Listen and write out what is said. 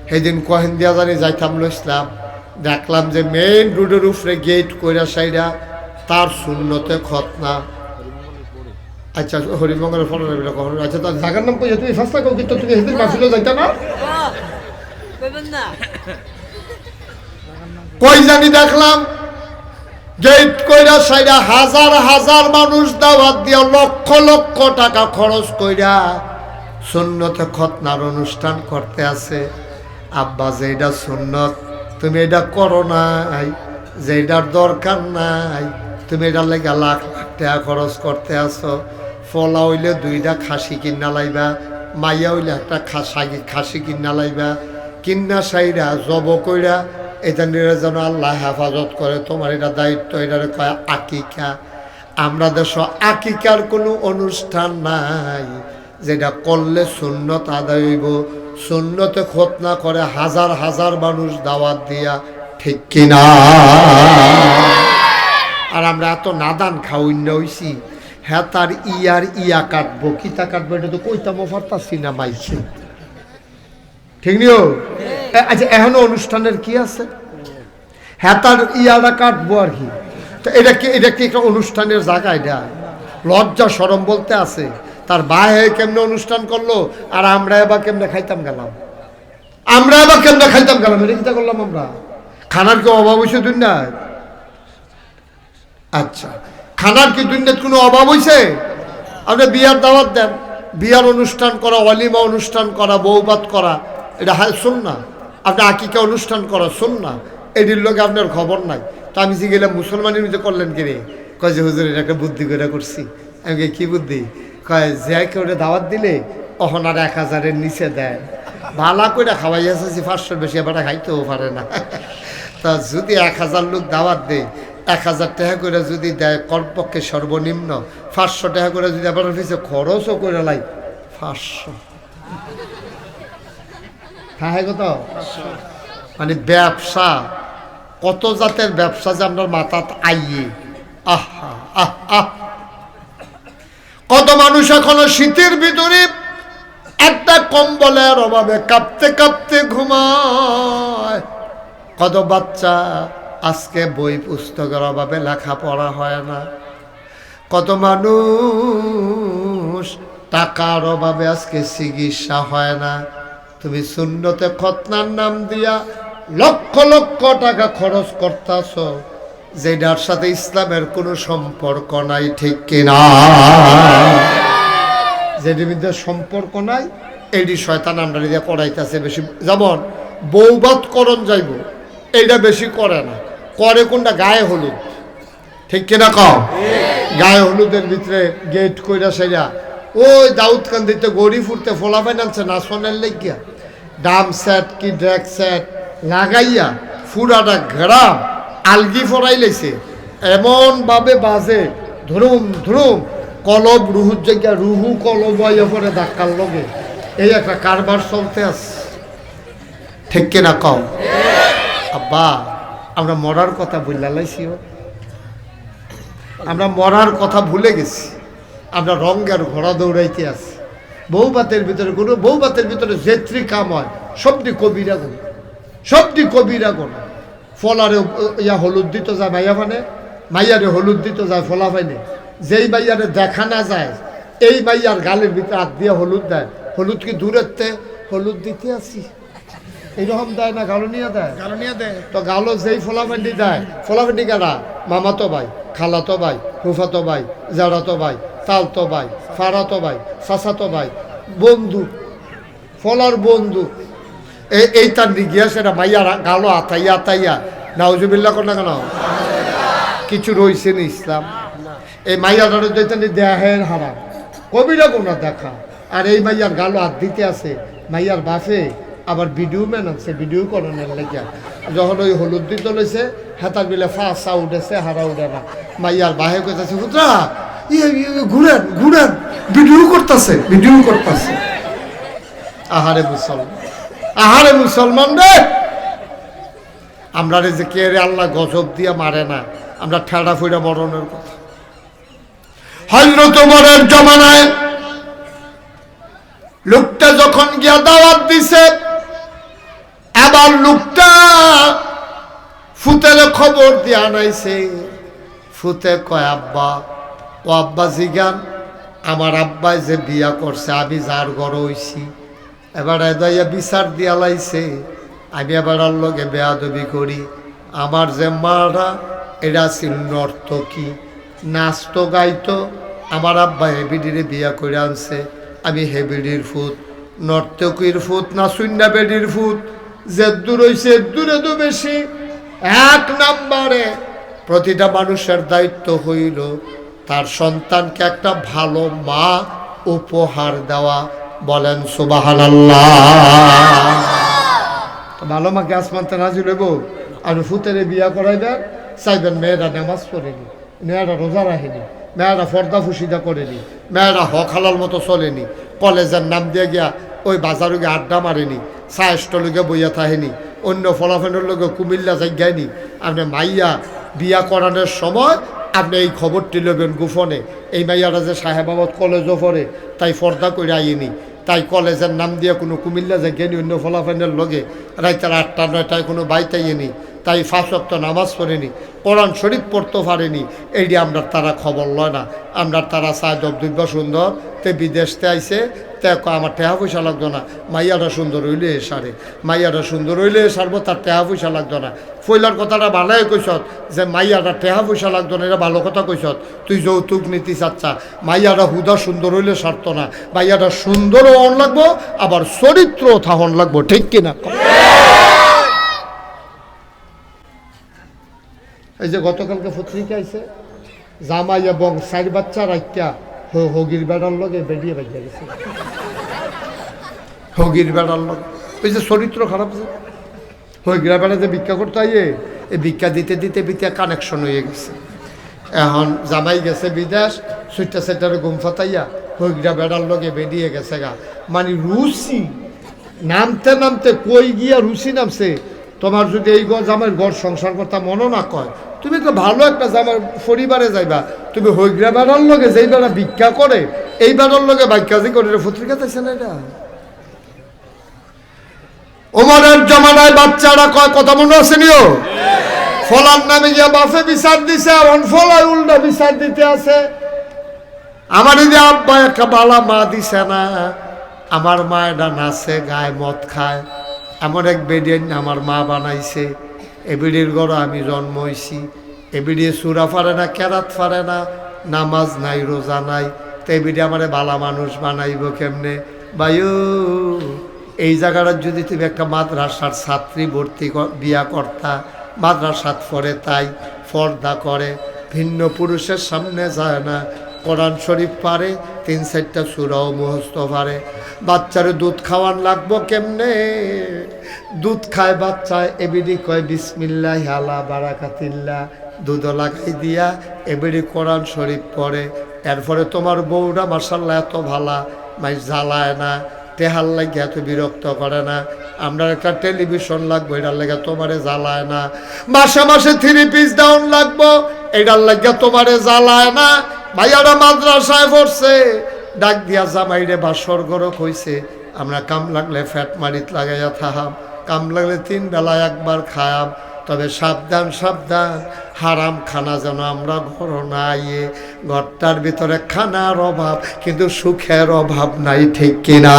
সেদিন কহেন্দিয়া জানি যাইতাম ইসলাম, দেখলাম যে মেইন রোডের উপরে গেট কইরা সাইডা তার শূন্যতে খতনা। আচ্ছা হরিমঙ্গলের ফটো নেবে কখন? আচ্ছা তার জায়গার নাম কই? তুমি ফার্স্ট থাকো কিন্তু তুমি সেদিন মাহফিলে যাইতা না? কই জানি দেখলাম গেট কইরা সাইডা হাজার হাজার মানুষ দাওয়াত দিয়া লক্ষ লক্ষ টাকা খরচ কইরা সুন্নতে খতনার অনুষ্ঠান করতে আছে। আব্বা যেটা সুন্নত তুমি এটা করো নাই, যেটার দরকার নাই তুমি এটার লেগে লাখ লাখ টাকা খরচ করতে আসো। ফলা হইলে 2টা খাসি কিনা লাইবা, মাইয়া হইলে একটা খাসি কিনা লাইবা, কিন্না সাইরা জব কইরা এটা নিয়ে যেন আল্লাহ হেফাজত করে, তোমার এটা দায়িত্ব। এটারে কয় আকিকা। আমরা দেশ আকিকার কোনো অনুষ্ঠান নাই যেটা করলে সুন্নত আদায় হইব। সুন্নতে খতনা করে হাজার হাজার মানুষ দাওয়াত দিয়া, ঠিক কিনা? আর আমরা এত নাদান খাওয়াইনা হইছি, হ্যাঁ তার ইয়া কাটবো, কিতা কাটবো এটা তো কইতাম পারতাছি না মাইছে, ঠিক নিও। আচ্ছা এখনো অনুষ্ঠানের কি আছে? হ্যাঁ তার ইয়াটা কাটবো আর কি। তো এটা কি একটা অনুষ্ঠানের জায়গা? এটা লজ্জা শরম বলতে আছে। তার বাইরে কেমনে অনুষ্ঠান করলো আর আমরা এবার কেমনে খাইতাম গেলাম, এটা চিন্তা করলাম আমরা। খানার কি অভাব হয়েছে দুনিয়ায়? আচ্ছা খানার কি দুনিয়ার কোনো অভাব হয়েছে? আপনি বিয়ার দাওয়াত দেন, বিয়ার অনুষ্ঠান করা, ওয়ালিমা অনুষ্ঠান করা, বৌবাত করা, এটা শুন না। আপনি আকিকা অনুষ্ঠান করা শুন না, এটির লোকে আপনার খবর নাই। তো আমি যে গেলাম মুসলমানের মধ্যে করলেন কে রে? কয় যে হুজুর এটা একটা বুদ্ধি করে করছি। আমি কি বুদ্ধি? কয় যে কেউ দাওয়াত দিলে অহন আর 1000-এর নিচে দেয়, ভালা করে খাওয়াই আসছি 500-র বেশি এবার খাইতেও পারে না। তা যদি 1000 লোক দাওয়াত দেয়, 1000 টাকা করে যদি দেয়, কমপক্ষে সর্বনিম্ন 500 টাকা করে যদি আবার অফিসে খরচও করে লাই 500 হ্যাঁ কত? মানে ব্যবসা কত জাতের ব্যবসা যে আপনার মাথাত আইয়ে। আহা আহ আহ কত মানুষ এখনো শীতের ভিতরে একটা কম্বলের অভাবে কাঁপতে কাঁপতে ঘুমায়। কত বাচ্চা আজকে বই পুস্তকের অভাবে লেখাপড়া হয় না। কত মানুষ টাকার অভাবে আজকে চিকিৎসা হয় না। তুমি সুন্নতে খতনার নাম দিয়া লক্ষ লক্ষ টাকা খরচ করতেছ, যেটার সাথে ইসলামের কোনো সম্পর্ক নাই, ঠিক কিনা? যেটির মধ্যে সম্পর্ক নাই এটি শয়তান আমরা দিয়ে করাইতেছে বেশি। যেমন বৌবাত করণ যাইব, এইটা বেশি করে না, করে কোনটা? গায়ে হলুদ, ঠিক কিনা কও? গায়ে হলুদের ভিতরে গেট কইরা সেরা ওই দাউদকান্দিতে গড়ি ফুটতে ফোলা ফাইনান্সে নাচনের লেগিয়া ডাম সেট কি ড্রেক সেট লাগাইয়া ফুরাটা গ্রাম আলগি ফরাই লেছে, এমনভাবে বাজে ধরুম ধরুম, কলব রুহুর জায়গা রুহু কলব পরে ধাক্কার লগে এই একটা কারবার চলতে আছে, ঠিক কিনা কও? আব্বা আমরা মরার কথা বললা লাইছি, আমরা মরার কথা ভুলে গেছি। আমরা রঙের ঘোড়া দৌড়াইতে আছি। বৌবাতের ভিতরে কোনো বৌবাতের ভিতরে যেত্রী কাম হয় সবটি কবিরা গুণ, সবটি কবিরা গুণ। ফলারে ইয়া হলুদ দিত যায় মাইয়া, মানে মাইয়ারে হলুদ দিত যায় ফলা পাইনে। যেই মাইয়ারে দেখা না যায় এই মাইয়ার গালের ভিতরে হাত দিয়ে হলুদ দেয়। হলুদ কি দূরের হলুদ দিতে আসি এইরকম দেয় না, গালো নিয়ে দেয়, গালো নিয়ে দেয়। তো গালো যেই ফোলাফেন্ডি দেয়, ফোলাফেন্ডি কারা? মামাতো ভাই, খালাতো ভাই, ফুফাতো ভাই, জাড়াতো ভাই, তালতো ভাই, ফাড়াতো ভাই, চাচাতো ভাই, বন্ধু, ফলার বন্ধু। এই তার গিয়া সেটা মাইয়া গালো আতাইয়া আতাইয়া নাউজুবিল্লাহ কর না কেন? কিছু রয়েছে না ইসলাম। এই মাইয়াটার দেহের হারাম, কবিরা গোনা দেখা। আর এই মাইয়ার গালো হাত দিতে আছে, মাইয়ার বাসে আবার ভিডিও ম্যান আছে, ভিডিও করানোর লেগে যখন ওই হলুদ দিতে লইছে হেতার বিলে ফাঁসা উঠেছে, হারা উঠে না। মাইয়ার বাহে কইতাছে পুত্রা ঘুরেন ঘুরেন, ভিডিও করতেছে, ভিডিও করতেছে। আহারে মুসলমান, আহারে মুসলমান রে, আমরা রে যে কে রে আল্লাহ গজব দিয়া মারে না, আমরা ঠেড়া ফুইরা মরণের কথা। হযরত ওমরের জমানায় লোকটা যখন গিয়া দাওয়াত দিছে, এবার লোকটা ফুতের খবর দিয়ে আনাইছে। ফুতে কয় আব্বা, ও আব্বা জিগান আমার আব্বাই যে বিয়া করছে আমি যার ঘর হইছি, এবার এদাইয়া বিচার দিয়া লাইছে আমি এবার আর লগে বেয়াদবি করি। আমার যে মারা এরা ছিল নর্তকী, নাচতো গাইতো। আমার আব্বা হেবিডিরে বিয়া করে আনছে, আমি হেবিডির ফুত, নর্তকীর ফুত না শূন্য বেডির ফুত। যে দূর হইছে দূরে তো বেশি। এক নাম্বারে প্রতিটা মানুষের দায়িত্ব হইল তার সন্তানকে একটা ভালো মা উপহার দেওয়া। বলেন সুবহানাল্লাহ। ভালো মাকে আসমানতে নাজিল হইব। আর ফুতেরে বিয়া করাইবেন, চাইবেন মেয়েরা নামাজ পড়েনি, মেয়েরা রোজা রাখেনি, মেয়েরা ফর্দা ফুসিদা করেনি, মেয়েরা হক হালাল মতো চলেনি, কলেজের নাম দিয়ে গিয়া ওই বাজারে গিয়ে আড্ডা মারেনি, চা স্টলে বইয়া থাকেনি, অন্য ফলাফলের লোকে কুমিল্লা জায়গায়নি। আপনি মাইয়া বিয়া করানোর সময় আপনি এই খবরটি লবেন গোপনে। এই মাইয়ারা যে সাহেবাবাদ কলেজও পড়ে তাই ফর্দা করে আইনি, তাই কলেজের নাম দিয়ে কোনো কুমিল্লা জায়গায়নি, অন্য ফলাফলের লগে রাইতের 8টা 9টায় কোনো বাইতাইনি, তাই 5 ওয়াক্ত নামাজ পড়েনি, কোরআন শরীফ পড়তে পারেনি। এইটি আমরা তারা খবর লয় না। আমরা তারা চায় দবদব্য সুন্দর, তে বিদেশতে আইসে তে আমার টেহা পয়সা লাগতো না, মাইয়াটা সুন্দর হইলে সারে, মাইয়াটা সুন্দর হইলে সারবো, তার টেহা পয়সা লাগতো না। ফইলার কথাটা ভালাই কইসত যে মাইয়াটা টেহা পয়সা লাগতো না, এটা ভালো কথা কইসত। তুই যৌতুক নীতি চাচ্ছা, মাইয়াটা হুদা সুন্দর হইলে সারতো না, মাইয়াটা সুন্দরও হন লাগবো, আবার চরিত্র থাহন লাগবো, ঠিক কিনা? এই যে গতকালকে পত্রিকা আইছে, জামাই এবং 4 বাচ্চা রাখিয়া হগির বেড়ার লগে বেরিয়ে বাজিয়া গেছে। হগির বেড়ার লগে ওই যে চরিত্র খারাপ, যে হগিরা বেড়া যে ভিক্ষা করতে আইয়ে, এই ভিক্ষা দিতে দিতে ভিতরে কানেকশন হয়ে গেছে। এখন জামাই গেছে বিদেশ, সুইটা সেটারে ঘুম ফাতাইয়া হগিরা বেড়ার লগে বেরিয়ে গেছে গা। মানে রুচি নামতে নামতে কই গিয়া রুচি নামছে। তোমার যদি এই জামাইয়ের ঘর সংসার করতে মনও না কয়, তুমি তো ভালো একটা জামার পরিবারে যাইবা, তুমি হইগ্রা বেড়ার লগে যেই বেড়া ভিক্ষা করে এই বেড়ার লগে বাক্যাজি করে পত্রিকা চাইছে না। এটা ওমরের জমানায় বাচ্চারা কয়, কথা মনে আছে নিও, ফলার নামে গিয়া বাফে বিচার দিছে, আর ফলায় উল্টা বিচার দিতে আছে। আমার এই যে আব্বা একটা বালা মা দিছে না, আমার মা এটা নাচে গায়ে মদ খায়, এমন এক বেডিয়ান আমার মা বানাইছে। এ বিড়ির ঘর আমি জন্ম হয়েছি, এ বিড়িয়ে সুরা পারে না, কেরাত পারে না, নামাজ নাই, রোজা নাই, তো এ বিড়ি আমার বালা মানুষ বানাইব কেমনে? বায়ু এই জায়গাটার যদি তুমি একটা মাদ্রাসার ছাত্রী ভর্তি বিয়া করতা, মাদ্রাসাত পড়ে তাই পর্দা করে, ভিন্ন পুরুষের সামনে যায় না, কোরআন শরীফ পারে, 3-4টা সূরাও মুখস্থ পারে, বাচ্চারে দুধ খাওয়ান লাগবো কেমনে? দুধ খায় বাচ্চায়, এবিডি কয় বিসমিল্লাহ আলা বারাকাতিল্লাহ, দুধ লাগাই দিয়া এবিডি কোরআন শরীফ পড়ে। এরপরে তোমার বউরা মাশাআল্লাহ এত ভালা, মাই জ্বালায় না, টেহার লাগে এত বিরক্ত করে না, আমরা একটা টেলিভিশন লাগবো এটার লাগে তোমারে জ্বালায় না, মাসে মাসে 3 পিস ডাউন লাগবো এটার লাগে তোমারে জ্বালায় না। ভাইয়ারা মাদ্রাসায় পড়ছে, ডাক দিয়া জামাইরে বাসর গরক হইছে, আমরা কাম লাগলে ফ্যাট মারিত লাগাইয়া থাহাম, কাম লাগলে 3 বেলা একবার খায়াম, তবে সাবধান সাবধান, হারাম খানা যেন আমরা ঘর না আইয়ে। ঘরটার ভিতরে খানার অভাব কিন্তু সুখের অভাব নাই, ঠিক কিনা?